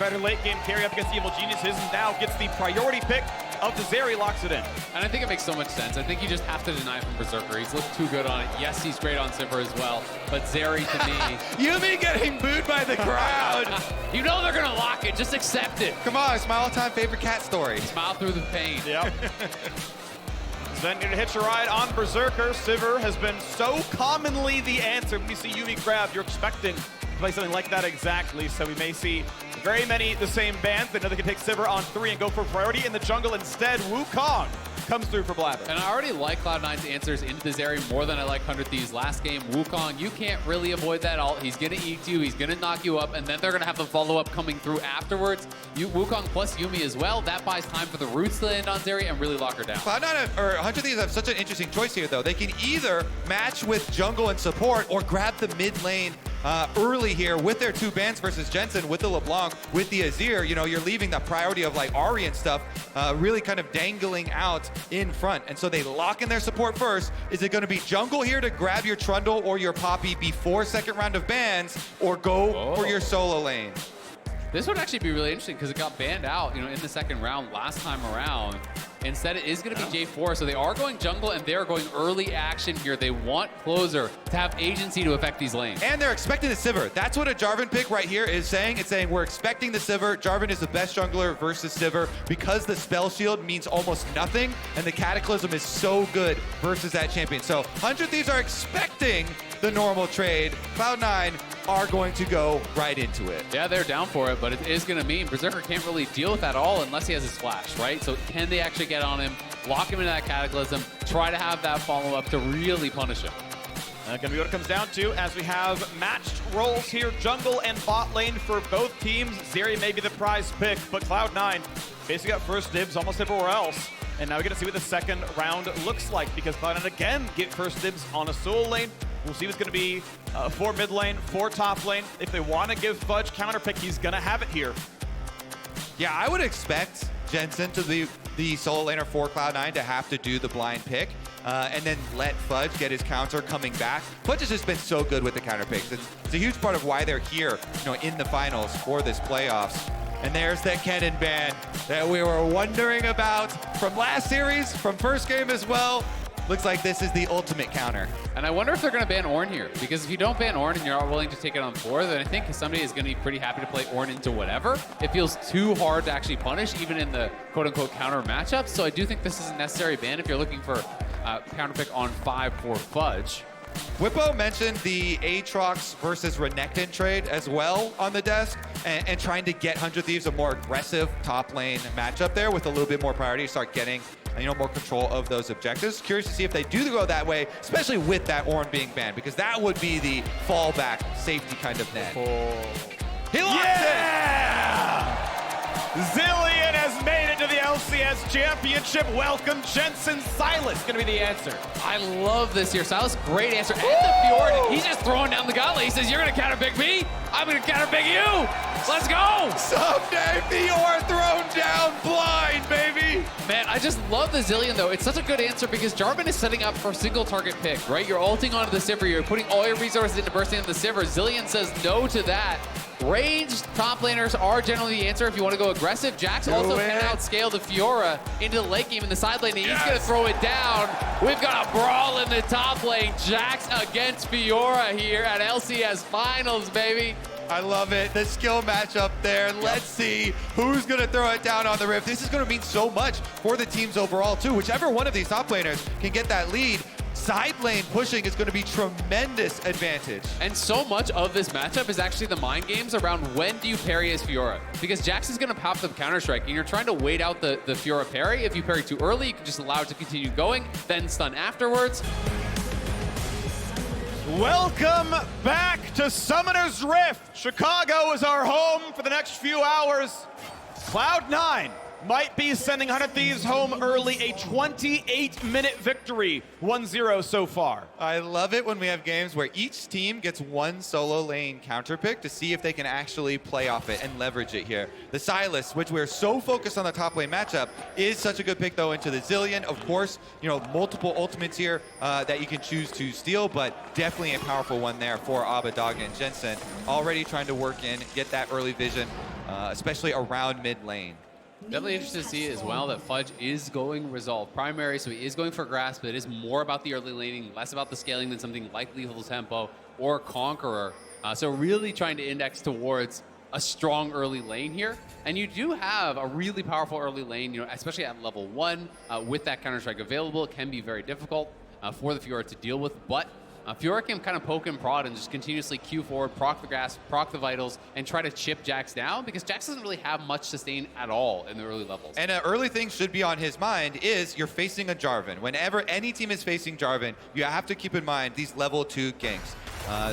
better late game carry up against the Evil Geniuses, and now gets the priority pick of the Zeri, locks it in. And I think it makes so much sense. I think you just have to deny from Berserker. He's looked too good on it. Yes, he's great on Sivir as well, but Zeri to me... Yuumi getting booed by the crowd. You know they're gonna lock it, just accept it. Come on, it's my all-time favorite cat story. Smile through the pain. Yep. Zven going to hitch a ride on Berserker. Sivir has been so commonly the answer. When you see Yuumi grab, you're expecting to play something like that exactly. So we may see very many the same bands. They know they can take Sivir on 3 and go for priority in the jungle. Instead, Wukong comes through for Blaber. And I already like Cloud9's answers into the Zeri more than I like 100 Thieves last game. Wukong, you can't really avoid that ult. He's gonna eat you, he's gonna knock you up, and then they're gonna have the follow-up coming through afterwards. Wukong plus Yuumi as well. That buys time for the roots to land on Zeri and really lock her down. Cloud9 or 100 Thieves have such an interesting choice here, though. They can either match with jungle and support or grab the mid lane early here with their 2 bans versus Jensen, with the LeBlanc, with the Azir. You know, you're leaving the priority of like Ahri and stuff really kind of dangling out in front. And so they lock in their support first. Is it going to be jungle here to grab your Trundle or your Poppy before second round of bans, or go for your solo lane? This would actually be really interesting because it got banned out, you know, in the second round last time around. Instead, it is going to be J4, so they are going jungle and they are going early action here. They want closer to have agency to affect these lanes. And they're expecting the Sivir. That's what a Jarvan pick right here is saying. It's saying we're expecting the Sivir. Jarvan is the best jungler versus Sivir because the spell shield means almost nothing, and the Cataclysm is so good versus that champion. So 100 Thieves are expecting the normal trade. Cloud9 are going to go right into it. Yeah, they're down for it, but it is going to mean Berserker can't really deal with that all unless he has his flash, right? So can they actually get on him, lock him into that Cataclysm, try to have that follow-up to really punish him? Going to be what it comes down to as we have matched roles here, jungle and bot lane for both teams. Zeri may be the prize pick, but Cloud9 basically got first dibs almost everywhere else. And now we get to see what the second round looks like, because Cloud9 again get first dibs on a solo lane. We'll see what's going to be for mid lane, for top lane. If they want to give Fudge counter pick, he's going to have it here. Yeah, I would expect Jensen to be the solo laner for Cloud9 to have to do the blind pick and then let Fudge get his counter coming back. Fudge has just been so good with the counter picks. It's a huge part of why they're here, you know, in the finals for this playoffs. And there's that Kennen ban that we were wondering about from last series, from first game as well. Looks like this is the ultimate counter. And I wonder if they're going to ban Ornn here, because if you don't ban Ornn and you're not willing to take it on 4, then I think Ssumday is going to be pretty happy to play Ornn into whatever. It feels too hard to actually punish, even in the quote-unquote counter matchups. So I do think this is a necessary ban if you're looking for counter pick on 5 for Fudge. Whippo mentioned the Aatrox versus Renekton trade as well on the desk, and trying to get 100 Thieves a more aggressive top lane matchup there with a little bit more priority to start getting, you know, more control of those objectives. Curious to see if they do go that way, especially with that Ornn being banned, because that would be the fallback safety kind of net. He locked it! Zilean has made it to the LCS Championship. Welcome, Jensen. Sylas going to be the answer. I love this here. Sylas, great answer. And the Fiora, he's just throwing down the gauntlet. He says, you're going to counterpick me? I'm going to counterpick you. Let's go. Someday Fiora thrown down blind, baby. Man, I just love the Zilean, though. It's such a good answer because Jarvan is setting up for a single target pick, right? You're ulting onto the Sivir. You're putting all your resources into bursting into the Sivir. Zilean says no to that. Ranged top laners are generally the answer if you want to go aggressive. Jax also can outscale the Fiora into the late game in the side lane, and he's going to throw it down. We've got a brawl in the top lane. Jax against Fiora here at LCS Finals, baby. I love it. The skill matchup there. Let's see who's going to throw it down on the Rift. This is going to mean so much for the teams overall, too. Whichever one of these top laners can get that lead, side lane pushing is going to be tremendous advantage. And so much of this matchup is actually the mind games around when do you parry as Fiora. Because Jax is going to pop the Counter-Strike, and you're trying to wait out the Fiora parry. If you parry too early, you can just allow it to continue going, then stun afterwards. Welcome back to Summoner's Rift. Chicago is our home for the next few hours. Cloud9 might be sending 100 Thieves home early. A 28-minute victory, 1-0 so far. I love it when we have games where each team gets one solo lane counter pick to see if they can actually play off it and leverage it here. The Sylas, which we're so focused on the top lane matchup, is such a good pick though into the Zilean. Of course, you know, multiple ultimates here that you can choose to steal, but definitely a powerful one there for Abbeddage and Jensen. Already trying to work in, get that early vision. especially around mid lane. Definitely interested to see as well that Fudge is going Resolve primary, so he is going for Grasp, but it is more about the early laning, less about the scaling than something like Lethal Tempo or Conqueror. So really trying to index towards a strong early lane here. And you do have a really powerful early lane, you know, especially at level 1, with that Counter-Strike available. It can be very difficult for the Fiora to deal with, but Fiora can kind of poke and prod and just continuously queue forward, proc the gas, proc the vitals, and try to chip Jax down, because Jax doesn't really have much sustain at all in the early levels. And an early thing should be on his mind is you're facing a Jarvan. Whenever any team is facing Jarvan, you have to keep in mind these level 2 ganks.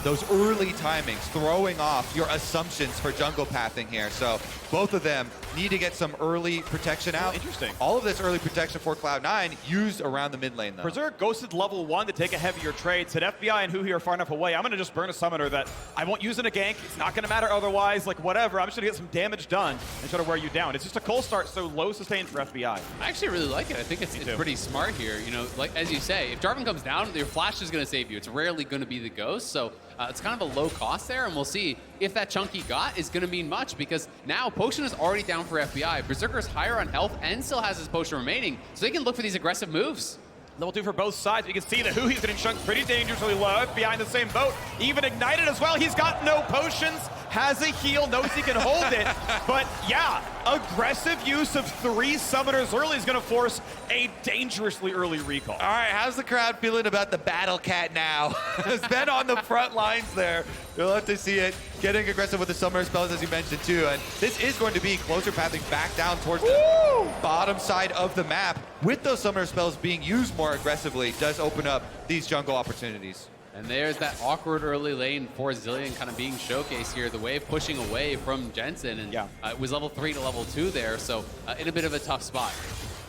Those early timings, throwing off your assumptions for jungle pathing here. So both of them need to get some early protection out. Interesting. All of this early protection for Cloud9 used around the mid lane, though. Berserker ghosted level 1 to take a heavier trade. Said FBI and Huhi are far enough away. I'm going to just burn a summoner that I won't use in a gank. It's not going to matter otherwise. Like, whatever. I'm just going to get some damage done and try to wear you down. It's just a cold start, so low sustain for FBI. I actually really like it. I think it's pretty smart here. You know, like as you say, if Jarvan comes down, your flash is going to save you. It's rarely going to be the ghost, so it's kind of a low cost there, and we'll see if that chunky got is going to mean much, because now Potion is already down for FBI. Berserker's higher on health and still has his Potion remaining, so they can look for these aggressive moves. Level 2 for both sides. You can see that Huhi's getting chunked pretty dangerously low. FBI in the same boat. Even ignited as well. He's got no potions. Has a heal. Knows he can hold it. But yeah, aggressive use of 3 summoners early is going to force a dangerously early recall. All right, how's the crowd feeling about the Battle Cat now? Has been on the front lines there. You'll have to see it. Getting aggressive with the summoner spells, as you mentioned, too. And this is going to be closer pathing back down towards the bottom side of the map. With those summoner spells being used more aggressively, does open up these jungle opportunities. And there's that awkward early lane for Zilean kind of being showcased here. The wave pushing away from Jensen, and it was level 3 to level 2 there, so in a bit of a tough spot.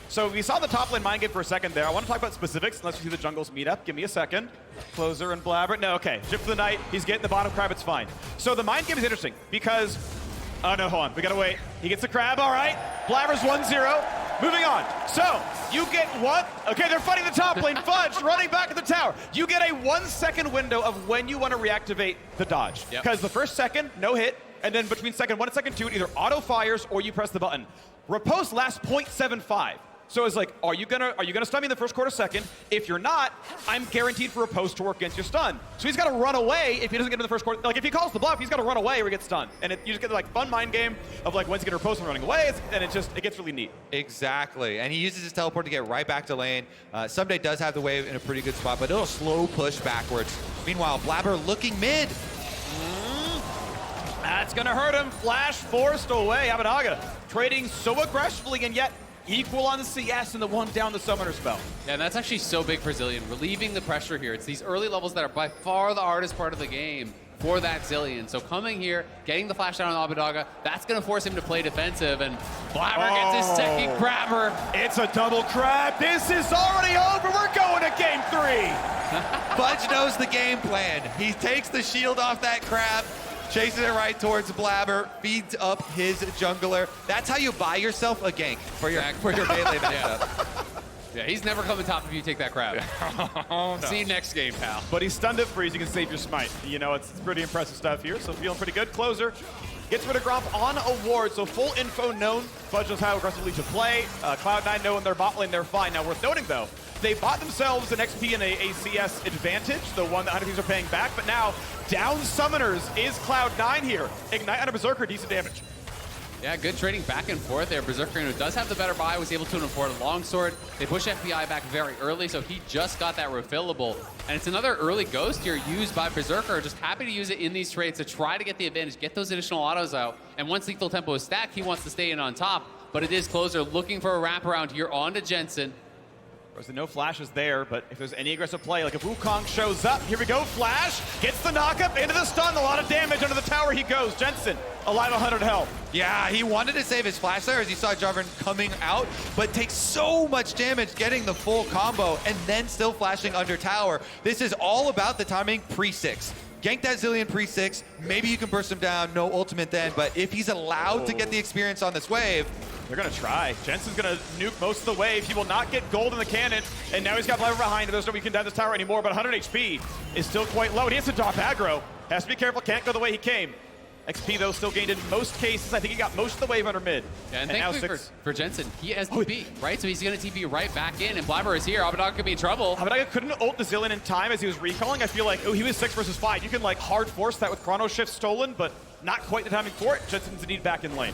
So we saw the top lane mind game for a second there. I want to talk about specifics, unless you see the jungles meet up. Give me a second. Closer and Blaber. No, okay. Jip for the night. He's getting the bottom crab. It's fine. So the mind game is interesting because... Oh, no, hold on. We got to wait. He gets the crab. All right. Blaber's 1-0. Moving on. So you get what? Okay, they're fighting the top lane. Fudge running back at the tower. You get a 1-second window of when you want to reactivate the dodge. Because the first second, no hit. And then between second 1 and second 2, it either auto fires or you press the button. Riposte lasts 0.75. So it's like, are you gonna stun me in the first quarter second? If you're not, I'm guaranteed for Riposte to work against your stun. So he's got to run away if he doesn't get in the first quarter. Like if he calls the bluff, he's got to run away or he gets stunned. And you just get like fun mind game of like when's he gonna Riposte and running away, and it gets really neat. Exactly, and he uses his teleport to get right back to lane. Ssumday does have the wave in a pretty good spot, but it'll slow push backwards. Meanwhile, Blaber looking mid. That's gonna hurt him. Flash forced away. Abbeddage trading so aggressively and yet equal on the CS and the 1 down the summoner spell. Yeah, and that's actually so big for Zilean, relieving the pressure here. It's these early levels that are by far the hardest part of the game for that Zilean. So coming here, getting the flash down on Abbeddage, that's going to force him to play defensive, and Blaber gets his second grabber. It's a double crab. This is already over. We're going to game 3. Fudge knows the game plan. He takes the shield off that crab, chases it right towards Blaber, feeds up his jungler. That's how you buy yourself a gank for your melee matchup. Yeah, he's never coming top if you take that crab. Oh, no. See you next game, pal. But he stunned it freeze. You can save your smite. You know, it's pretty impressive stuff here, so feeling pretty good. Closer gets rid of Gromp on a ward, so full info known. Fudge knows how aggressively to play. Cloud9 knowing their bot lane, they're fine. Now, worth noting, though, they bought themselves an XP and a CS advantage, the one that Hunters are paying back, but now down summoners is Cloud9 here. Ignite on a Berserker, decent damage. Yeah, good trading back and forth there. Berserker, who does have the better buy, was able to afford a longsword. They push FBI back very early, so he just got that refillable. And it's another early ghost here used by Berserker, just happy to use it in these trades to try to get the advantage, get those additional autos out. And once Lethal Tempo is stacked, he wants to stay in on top. But it is Closer looking for a wraparound here onto Jensen. There's no flashes there, but if there's any aggressive play, like if Wukong shows up, here we go, flash, gets the knockup, into the stun, a lot of damage, under the tower he goes. Jensen, alive 100 health. Yeah, he wanted to save his flash there as he saw Jarvan coming out, but takes so much damage getting the full combo and then still flashing under tower. This is all about the timing pre-6. Gank that Zilean pre-6, maybe you can burst him down, no ultimate then, but if he's allowed to get the experience on this wave, they're gonna try. Jensen's gonna nuke most of the wave. He will not get gold in the cannon, and now he's got Blaber behind him. There's no way he can down this tower anymore, but 100 HP is still quite low. And he has to drop aggro. Has to be careful, can't go the way he came. XP, though, still gained in most cases. I think he got most of the wave under mid. Yeah, and now thankfully for Jensen, he has TP, right? So he's going to TP right back in, and Blaber is here. Abbeddage could be in trouble. Abbeddage couldn't ult the Zilean in time as he was recalling. I feel like, oh, he was 6 versus 5. You can, like, hard force that with Chrono Shift stolen, but not quite the timing for it. Jensen's indeed back in lane.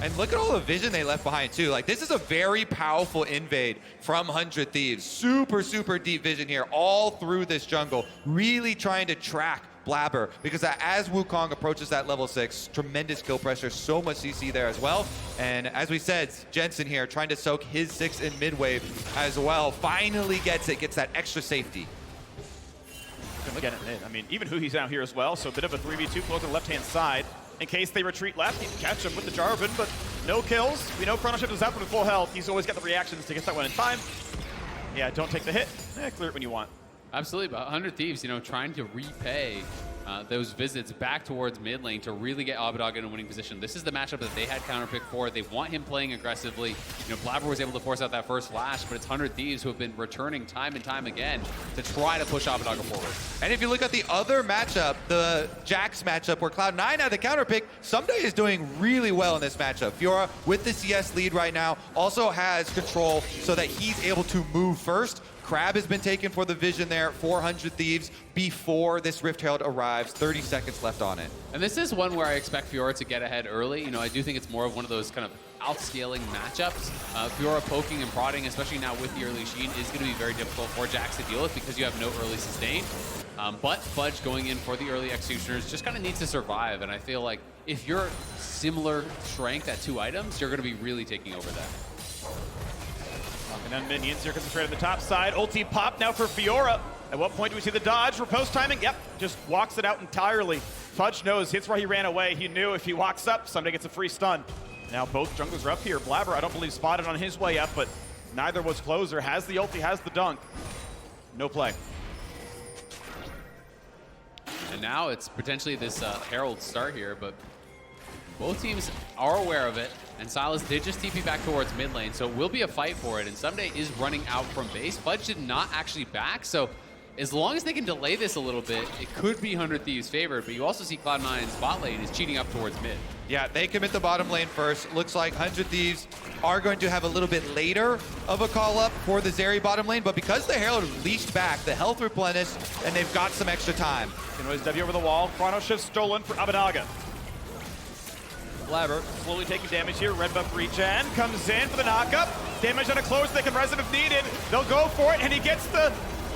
And look at all the vision they left behind, too. Like, this is a very powerful invade from 100 Thieves. Super, super deep vision here all through this jungle, really trying to track Blaber, because as Wukong approaches that level 6, tremendous kill pressure, so much CC there as well. And as we said, Jensen here trying to soak his 6 in mid wave as well. Finally gets that extra safety. Again, I mean, even Huhi's down here as well, so a bit of a 3v2 close to the left-hand side. In case they retreat left, he can catch him with the Jarvan, but no kills. We know Chrono Shift is out with full health. He's always got the reactions to get that one in time. Yeah, don't take the hit. Clear it when you want. Absolutely, but 100 Thieves, you know, trying to repay those visits back towards mid lane to really get Abbeddage in a winning position. This is the matchup that they had counterpick for. They want him playing aggressively. You know, Blaber was able to force out that first flash, but it's 100 Thieves who have been returning time and time again to try to push Abbeddage forward. And if you look at the other matchup, the Jax matchup where Cloud9 had the counterpick, Ssumday is doing really well in this matchup. Fiora with the CS lead right now also has control so that he's able to move first. Crab has been taken for the vision there, 400 Thieves before this Rift Herald arrives. 30 seconds left on it. And this is one where I expect Fiora to get ahead early. You know, I do think it's more of one of those kind of outscaling matchups. Fiora poking and prodding, especially now with the early Sheen, is going to be very difficult for Jax to deal with because you have no early sustain. But Fudge going in for the early Executioners just kind of needs to survive. And I feel like if you're similar strength at 2 items, you're going to be really taking over that. And then minions here concentrated on the top side. Ulti pop now for Fiora. At what point do we see the dodge? Riposte timing? Yep, just walks it out entirely. Fudge knows, hits where he ran away. He knew if he walks up, Ssumday gets a free stun. Now both junglers are up here. Blaber, I don't believe, spotted on his way up, but neither was closer. Has the ulti, has the dunk. No play. And now it's potentially this Herald start here, but both teams are aware of it. And Sylas did just TP back towards mid lane, so it will be a fight for it. And Ssumday is running out from base. Fudge did not actually back, so as long as they can delay this a little bit, it could be 100 Thieves favored. But you also see Cloud9's bot lane is cheating up towards mid. Yeah, they commit the bottom lane first. Looks like 100 Thieves are going to have a little bit later of a call up for the Zeri bottom lane, but because the Herald leashed back, the health replenished, and they've got some extra time. Can always W over the wall. Chrono Shift stolen for Abbeddage. Blaber slowly taking damage here. Red buff regen comes in for the knockup. Damage on a close. They can res it if needed. They'll go for it, and he gets the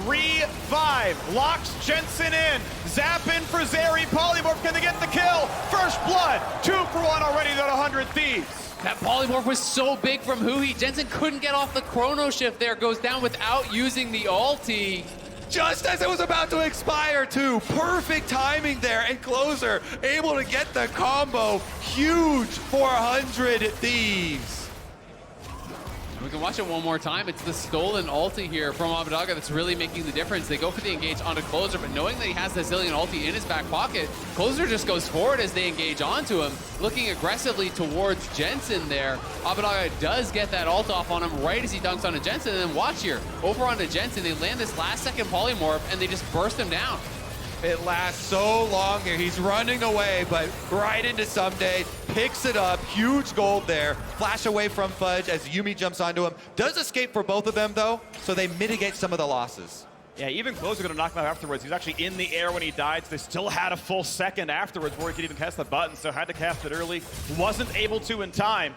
revive. Locks Jensen in. Zap in for Zeri. Polymorph, can they get the kill? First blood. 2 for 1 already on 100 Thieves. That polymorph was so big from Huhi. Jensen couldn't get off the Chrono Shift there. Goes down without using the ulti. Just as it was about to expire, too. Perfect timing there, and Closer able to get the combo. Huge for 100 Thieves. We can watch it one more time. It's the stolen ulti here from Abbeddage that's really making the difference. They go for the engage onto Closer, but knowing that he has the Zilean ulti in his back pocket, Closer just goes forward as they engage onto him, looking aggressively towards Jensen there. Abbeddage does get that ult off on him right as he dunks onto Jensen, and then watch here, over onto Jensen, they land this last second polymorph, and they just burst him down. It lasts so long here. He's running away, but right into Ssumday, picks it up. Huge gold there. Flash away from Fudge as Yuumi jumps onto him. Does escape for both of them, though, so they mitigate some of the losses. Yeah, even Closer going to knock him out afterwards. He was actually in the air when he died, so they still had a full second afterwards before he could even cast the button, so had to cast it early. Wasn't able to in time.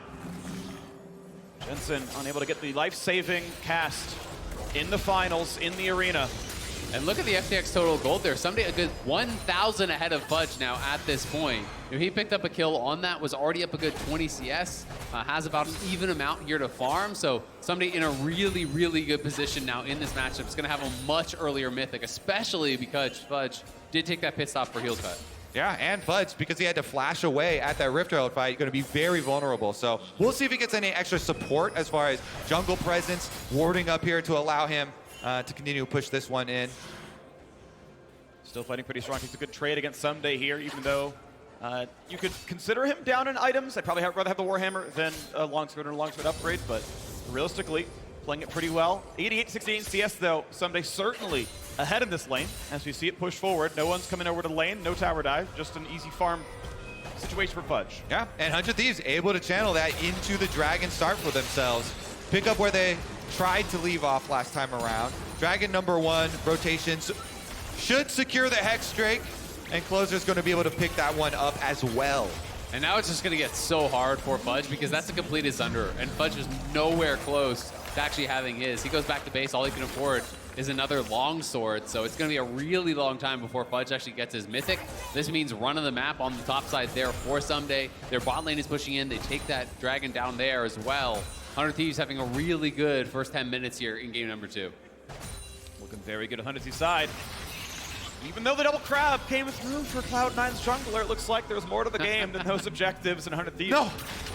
Jensen unable to get the life-saving cast in the finals, in the arena. And look at the FTX total gold there. Ssumday a good 1,000 ahead of Fudge now at this point. You know, he picked up a kill on that, was already up a good 20 CS, has about an even amount here to farm. So Ssumday in a really, really good position now in this matchup. It's going to have a much earlier Mythic, especially because Fudge did take that pit stop for heal cut. Yeah, and Fudge, because he had to flash away at that Rift Herald fight, going to be very vulnerable. So we'll see if he gets any extra support as far as jungle presence, warding up here to allow him to continue to push this one in. Still fighting pretty strong. Takes a good trade against Ssumday here, even though you could consider him down in items. I'd probably rather have the Warhammer than a longsword or a longsword upgrade, but realistically, playing it pretty well. 88-68 CS, though. Ssumday certainly ahead in this lane, as we see it push forward. No one's coming over to lane, no tower dive, just an easy farm situation for Fudge. Yeah, and 100 Thieves able to channel that into the Dragon start for themselves. Pick up where they tried to leave off last time around. Dragon #1, rotations should secure the Hex Drake, and Closer's going to be able to pick that one up as well. And now it's just going to get so hard for Fudge because that's a completed Sunder, and Fudge is nowhere close to actually having his. He goes back to base, all he can afford is another long sword, so it's going to be a really long time before Fudge actually gets his mythic. This means running the map on the top side there for Ssumday. Their bot lane is pushing in. They take that dragon down there as well. 100 Thieves having a really good first 10 minutes here in game #2. Looking very good on 100 Thieves' side. Even though the double crab came through for Cloud9's jungler, it looks like there's more to the game than those objectives in 100 Thieves. No!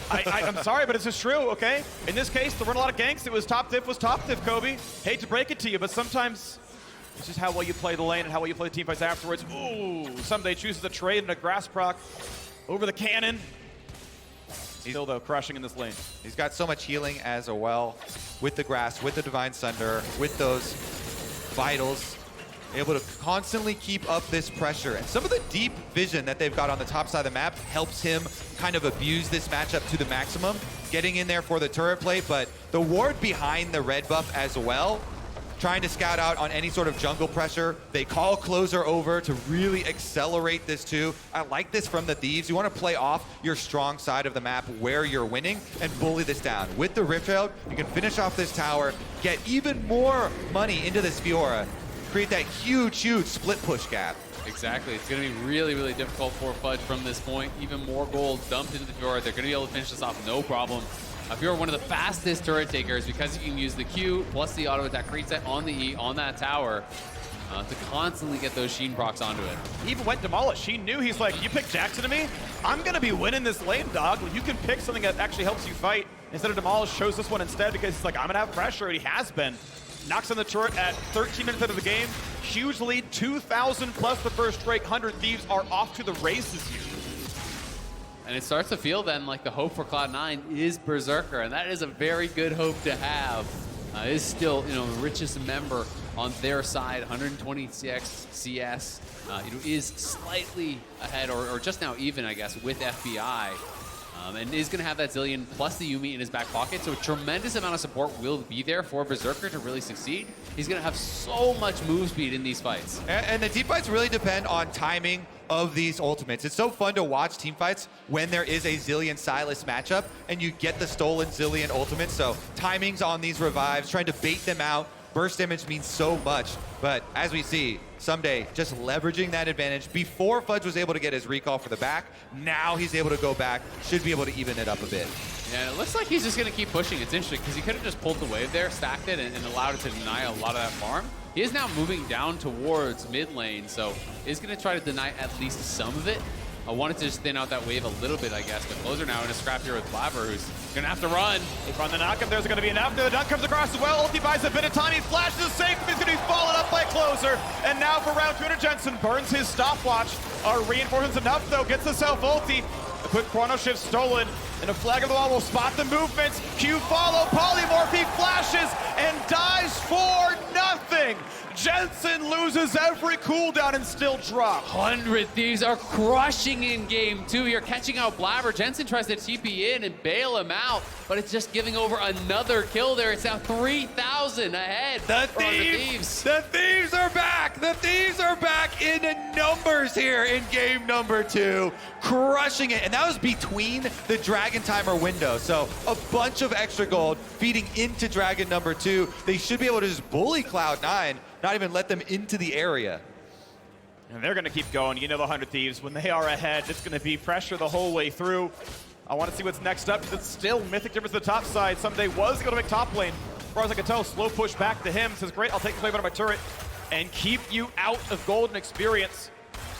I'm sorry, but it's just true, okay? In this case, to run a lot of ganks, it was top diff, Kobe. Hate to break it to you, but sometimes it's just how well you play the lane and how well you play the team fights afterwards. Ooh, Ssumday chooses a trade and a grass proc over the cannon. Still, though, crushing in this lane. He's got so much healing as well with the grass, with the Divine Sunder, with those vitals. Able to constantly keep up this pressure. And some of the deep vision that they've got on the top side of the map helps him kind of abuse this matchup to the maximum, getting in there for the turret play, but the ward behind the red buff as well, trying to scout out on any sort of jungle pressure. They call Closer over to really accelerate this too. I like this from the Thieves. You want to play off your strong side of the map where you're winning and bully this down. With the Rift Herald, you can finish off this tower, get even more money into this Fiora, create that huge, huge split push gap. Exactly. It's going to be really, really difficult for Fudge from this point. Even more gold dumped into the Fiora. They're going to be able to finish this off no problem. Fiora, one of the fastest turret takers because you can use the Q plus the auto attack reset on the E on that tower to constantly get those Sheen procs onto it. He even went Demolish. He knew, he's like, you pick Jackson to me, I'm going to be winning this lane, dog. You can pick something that actually helps you fight. Instead of Demolish, chose this one instead because he's like, I'm going to have pressure, and he has been. Knocks on the turret at 13 minutes into the game. Huge lead, 2,000 plus the first Drake. 100 Thieves are off to the races here. And it starts to feel then like the hope for Cloud9 is Berserker, and that is a very good hope to have. Is still, the richest member on their side, 126 CS. Is slightly ahead, or just now even, I guess, with FBI. And is going to have that Zilean plus the Yuumi in his back pocket, so a tremendous amount of support will be there for Berserker to really succeed. He's going to have so much move speed in these fights. And the team fights really depend on timing of these ultimates. It's so fun to watch team fights when there is a Zilean Sylas matchup and you get the stolen Zilean ultimate. So timings on these revives, trying to bait them out. Burst damage means so much, but as we see, Ssumday just leveraging that advantage. Before Fudge was able to get his recall for the back, now he's able to go back, should be able to even it up a bit. Yeah, it looks like he's just going to keep pushing. It's interesting because he could have just pulled the wave there, stacked it, and allowed it to deny a lot of that farm. He is now moving down towards mid lane, so he's going to try to deny at least some of it. I wanted to just thin out that wave a little bit, I guess, but Closer now in a scrap here with Blaber, who's going to have to run. They run the knockup, there's going to be enough. The dunk comes across as well. Ulti buys a bit of time. He flashes the safe. He's going to be followed up by Closer. And now for round 200, Jensen burns his stopwatch. Our reinforcements enough, though. Gets the self-ulti. A quick chrono shift stolen. And a flag of the wall will spot the movements. Q follow. Polymorph. He flashes and dies for nothing. Jensen loses every cooldown and still drops. 100 Thieves are crushing in game 2. You're catching out Blaber. Jensen tries to TP in and bail him out, but it's just giving over another kill there. It's now 3,000 ahead. The Thieves are back. The Thieves are back in numbers here in game number 2, crushing it. And that was between the Dragon timer window. So a bunch of extra gold feeding into Dragon number 2. They should be able to just bully Cloud9. Not even let them into the area. And they're going to keep going. You know the 100 Thieves, when they are ahead, it's going to be pressure the whole way through. I want to see what's next up, because it's still Mythic difference to the top side. Ssumday was going to make top lane. As far as I can tell, slow push back to him. Says, great, I'll take this wave out of my turret and keep you out of golden experience.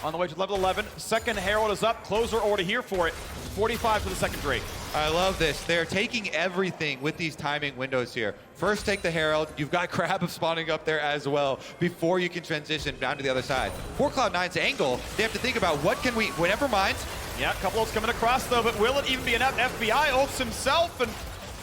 On the way to level 11, second Herald is up. Closer already here for it. 45 for the second Drake. I love this. They're taking everything with these timing windows here. First take the Herald. You've got Crab spawning up there as well before you can transition down to the other side. For Cloud9's angle, they have to think about what can we, whatever minds. Yeah, a couple ults coming across though, but will it even be enough? FBI ults himself, and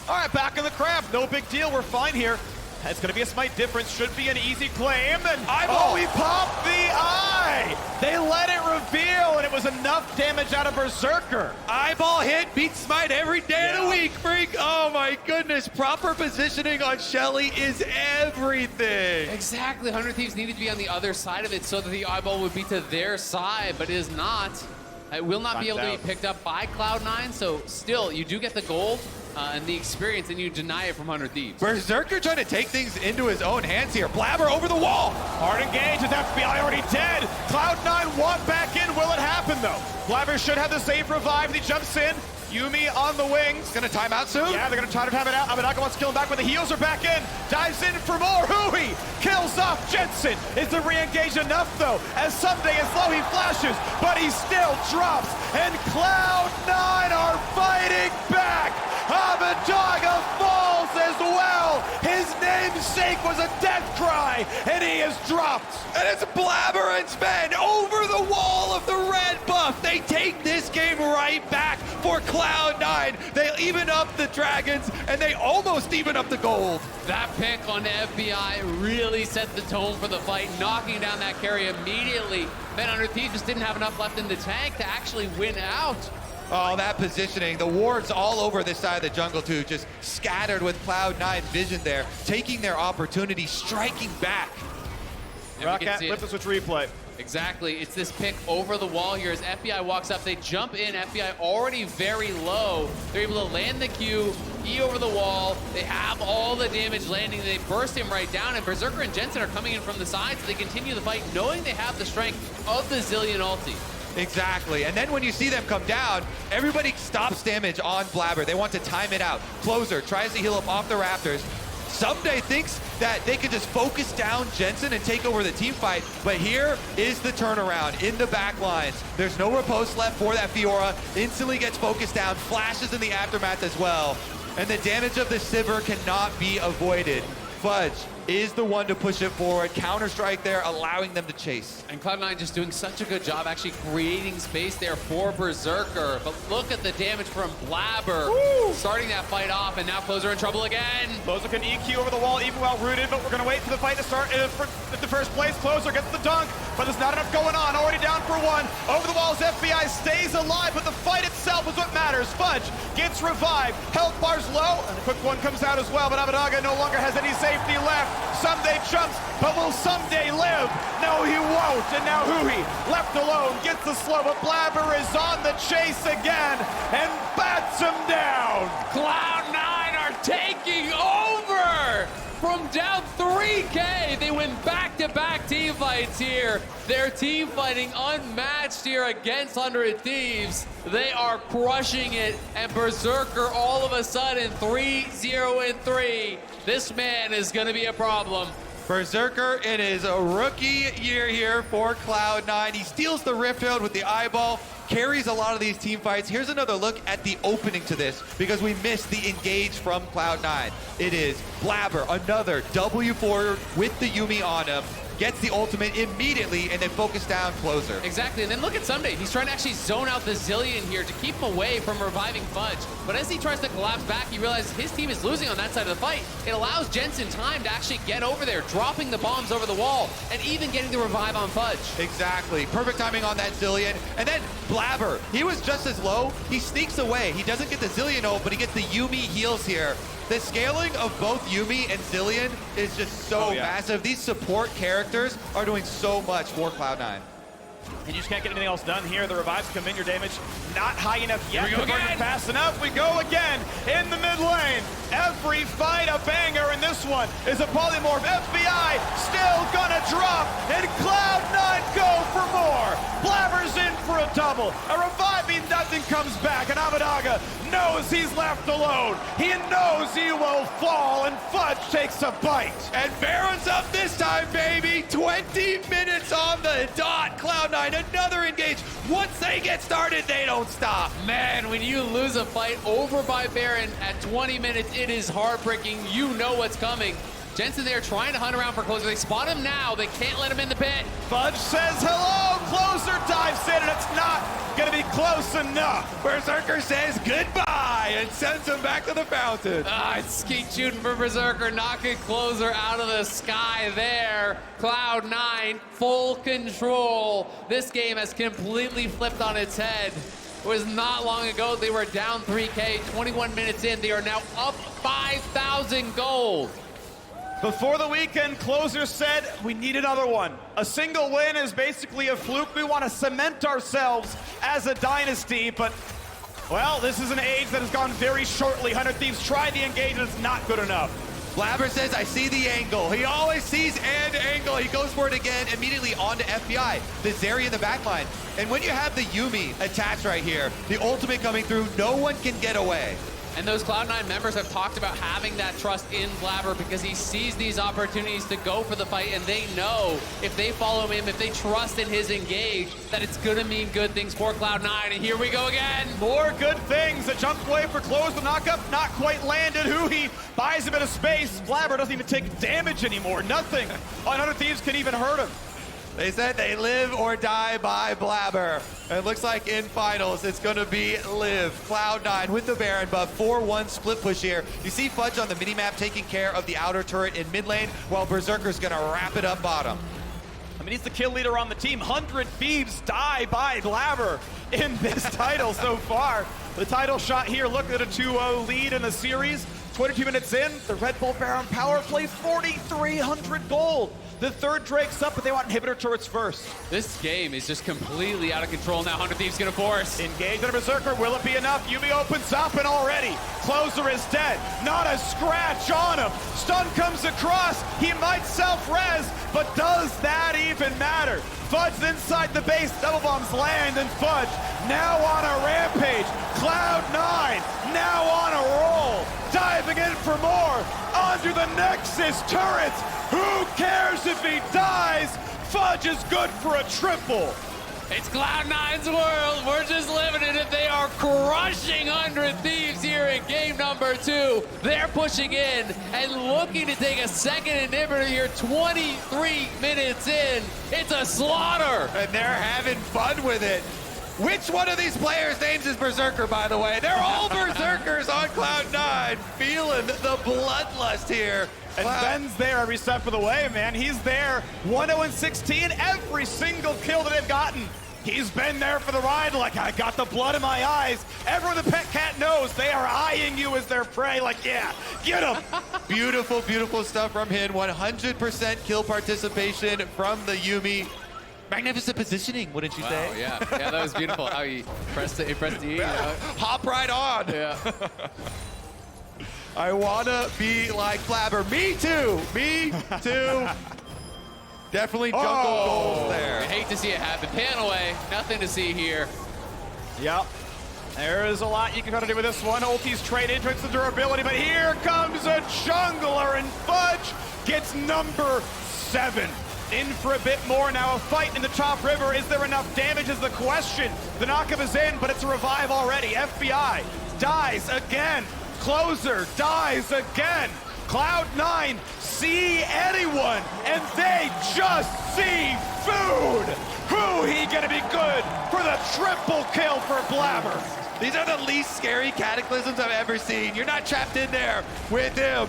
all right, back in the Crab. No big deal, we're fine here. It's going to be a smite difference. Should be an easy claim. And Eyeball. oh, he popped the eye. They let it reveal, and it was enough damage out of Berserker. Eyeball hit beats smite every day of the week, Phreak. Oh my goodness, proper positioning on Shelly is everything. Exactly, 100 Thieves needed to be on the other side of it so that the eyeball would be to their side, but it is not. It will not be able to be picked up by Cloud9, so still, you do get the gold and the experience, and you deny it from 100 Thieves. Berserker trying to take things into his own hands here. Blaber over the wall. Hard engage with FBI already dead. Cloud9 want back in. Will it happen, though? Blaber should have the save revive. He jumps in. Yuumi on the wings. Gonna time out soon? Yeah, they're gonna try to time it out. Abbeddage wants to kill him back when the heals are back in. Dives in for more. Huhi kills off Jensen. Is the re-engage enough, though? As Ssumday is low, he flashes, but he still drops. And Cloud9 are fighting back. Abbeddage falls as well. His namesake was a death cry, and he is dropped. And it's Blaber and Zven over the wall of the red buff. They take this game right back for Cloud9. They even up the dragons, and they almost even up the gold. That pick on the FBI really set the tone for the fight, knocking down that carry immediately. Then 100 Thieves just didn't have enough left in the tank to actually win out. Oh, that positioning. The wards all over this side of the jungle, too, just scattered with Cloud9 vision there, taking their opportunity, striking back. Rocket, flip the switch replay. Exactly. It's this pick over the wall here as FBI walks up. They jump in. FBI already very low. They're able to land the Q, E over the wall. They have all the damage landing. They burst him right down, and Berserker and Jensen are coming in from the side, so they continue the fight, knowing they have the strength of the Zilean ulti. Exactly, and then when you see them come down, everybody stops damage on Blaber. They want to time it out. Closer tries to heal up off the Raptors. Ssumday thinks that they could just focus down Jensen and take over the team fight, but here is the turnaround in the back lines. There's no riposte left for that Fiora. Instantly gets focused down, flashes in the aftermath as well. And the damage of the Sivir cannot be avoided. Fudge is the one to push it forward. Counter-strike there, allowing them to chase. And Cloud9 just doing such a good job actually creating space there for Berserker. But look at the damage from Blaber. Woo! Starting that fight off, and now Closer in trouble again. Closer can EQ over the wall, even while rooted, but we're going to wait for the fight to start at the first place. Closer gets the dunk, but there's not enough going on. Already down for one. Over the walls, FBI stays alive, but the fight itself is what matters. Fudge gets revived. Health bar's low, and a quick one comes out as well, but Abbeddage no longer has any safety left. Ssumday jumps, but will Ssumday live? No, he won't. And now Huhi, left alone, gets the slow, but Blaber is on the chase again and bats him down. Cloud9 are taking over! From down 3K, they win back-to-back team fights here. Their team fighting unmatched here against 100 Thieves. They are crushing it, and Berserker all of a sudden 3-0-3. This man is going to be a problem. Berserker in his rookie year here for Cloud9. He steals the Rift Herald with the eyeball, carries a lot of these team fights. Here's another look at the opening to this because we missed the engage from Cloud9. It is Blaber, another W forward with the Yuumi on him. Gets the ultimate immediately and then focus down Closer. Exactly, and then look at Ssumday. He's trying to actually zone out the Zilean here to keep him away from reviving Fudge. But as he tries to collapse back, he realizes his team is losing on that side of the fight. It allows Jensen time to actually get over there, dropping the bombs over the wall, and even getting the revive on Fudge. Exactly, perfect timing on that Zilean. And then Blaber, he was just as low. He sneaks away. He doesn't get the Zilean ult, but he gets the Yuumi heals here. The scaling of both Yuumi and Zilean is just so massive. These support characters are doing so much for Cloud9. And you just can't get anything else done here. The revives come in, your damage not high enough yet. Here we go again. Fast enough. We go again in the mid lane. Every fight a banger, and this one is a polymorph. FBI still gonna drop, and Cloud9 go for more. Blaber's in for a double. A reviving nothing comes back, and Abbeddage knows he's left alone. He knows he will fall, and Fudge takes a bite. And Baron's up this time, baby. 20 minutes on the dot. Cloud9, another engage. Once they get started, they don't stop. Man, when you lose a fight over by Baron at 20 minutes, it is heartbreaking. You know what's coming. Jensen there trying to hunt around for Closer. They spot him now. They can't let him in the pit. Fudge says hello. Closer dives in, and it's not going to be close enough. Berserker says goodbye. guy and sends him back to the fountain. It's skeet shooting for Berserker, knocking Closer out of the sky there. Cloud9, full control. This game has completely flipped on its head. It was not long ago they were down 3K, 21 minutes in, they are now up 5,000 gold. Before the weekend, Closer said we need another one. A single win is basically a fluke. We want to cement ourselves as a dynasty, but, well, this is an age that has gone very shortly. 100 Thieves tried the engage, and it's not good enough. Blaber says, I see the angle. He always sees an angle. He goes for it again, immediately onto FBI. The Zeri in the backline. And when you have the Yuumi attached right here, the ultimate coming through, no one can get away. And those Cloud9 members have talked about having that trust in Blaber because he sees these opportunities to go for the fight, and they know if they follow him, if they trust in his engage, that it's gonna mean good things for Cloud9. And here we go again. More good things. A jump away for Close, the knockup not quite landed. Huhi buys a bit of space. Blaber doesn't even take damage anymore. Nothing on 100 Thieves can even hurt him. They said they live or die by Blaber. And it looks like in finals, it's going to be live. Cloud9 with the Baron buff, 4-1 split push here. You see Fudge on the minimap taking care of the outer turret in mid lane, while Berserker's going to wrap it up bottom. I mean, he's the kill leader on the team. 100 Thieves die by Blaber in this title so far. The title shot here, look at a 2-0 lead in the series. 22 minutes in, the Red Bull Baron power play, 4,300 gold. The third Drake's up, but they want inhibitor turrets first. This game is just completely out of control now. 100 Thieves gonna force. Engage on a Berserker, will it be enough? Yuumi opens up and already, Closer is dead. Not a scratch on him. Stun comes across, he might self-res, but does that even matter? Fudge inside the base, double bombs land, and Fudge now on a rampage. Cloud9 now on a roll, diving in for more, onto the Nexus turrets. Who cares if he dies? Fudge is good for a triple. It's Cloud9's world. We're just living in it. They are crushing 100 Thieves here in game number 2. They're pushing in and looking to take a second inhibitor here 23 minutes in. It's a slaughter. And they're having fun with it. Which one of these players' names is Berserker, by the way? They're all Berserkers on Cloud9, feeling the bloodlust here. And Ben's there every step of the way, man. He's there, 1-0-16, every single kill that they've gotten. He's been there for the ride, like, I got the blood in my eyes. Everyone the pet cat knows they are eyeing you as their prey, like, yeah, get him. Beautiful, beautiful stuff from him. 100% kill participation from the Yuumi. Magnificent positioning, wouldn't you say? Oh, yeah. Yeah, that was beautiful. How he pressed it, E. Hop right on. Yeah. I wanna be like Blaber. Me too. Me too. Definitely jungle goals there. I hate to see it happen. Pan away. Nothing to see here. Yep. There is a lot you can try to do with this one. Ulti's traded, drinks the durability, but here comes a jungler, and Fudge gets number 7. In for a bit more now, a fight in the top river. Is there enough damage is the question. The knockup is in, but it's a revive already. FBI dies again. Closer dies again. Cloud9 see anyone, and they just see food. Huhi gonna be good for the triple kill for Blaber. These are the least scary cataclysms I've ever seen. You're not trapped in there with him.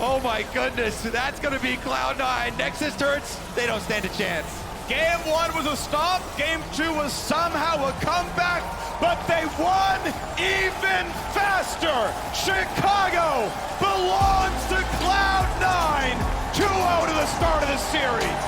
Oh my goodness, that's gonna be Cloud9. Nexus turrets, they don't stand a chance. Game 1 was a stop, game 2 was somehow a comeback, but they won even faster. Chicago belongs to Cloud9. 2-0 to the start of the series.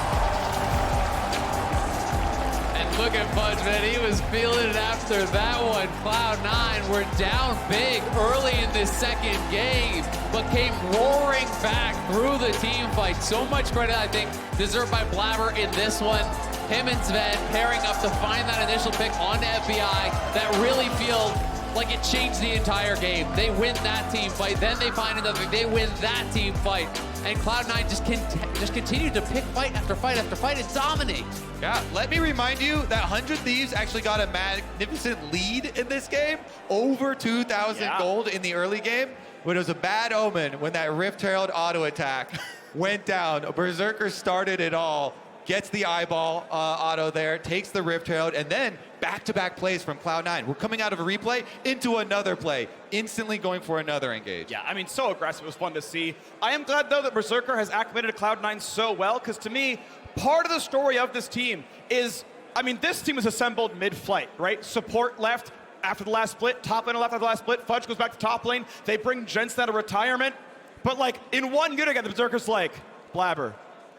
And look at Fudge, man. He was feeling it after that one. Cloud9 were down big early in this second game, but came roaring back through the team fight. So much credit, I think, deserved by Blaber in this one. Him and Zven pairing up to find that initial pick onto FBI that really feels like it changed the entire game. They win that team fight, then they find another, they win that team fight. And Cloud9 just continued to pick fight after fight after fight and dominate. Yeah, let me remind you that 100 Thieves actually got a magnificent lead in this game, over 2,000 gold in the early game, but it was a bad omen when that Rift Herald auto attack went down. Berserker started it all, gets the eyeball auto there, takes the Rift Herald, and then back-to-back plays from Cloud9. We're coming out of a replay into another play, instantly going for another engage. Yeah, I mean, so aggressive. It was fun to see. I am glad, though, that Berserker has acclimated to Cloud9 so well, because to me, part of the story of this team is, I mean, this team was assembled mid-flight, right? Support left after the last split, top lane left after the last split, Fudge goes back to top lane, they bring Jensen out of retirement, but like, in one unit again, the Berserker's like, Blaber,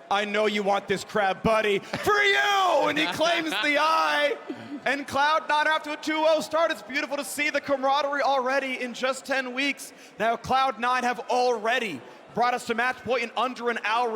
I know you want this crab, buddy, for you! And he claims the eye. And Cloud9 after a 2-0 start, it's beautiful to see the camaraderie already in just 10 weeks. Now Cloud9 have already brought us to match point in under an hour.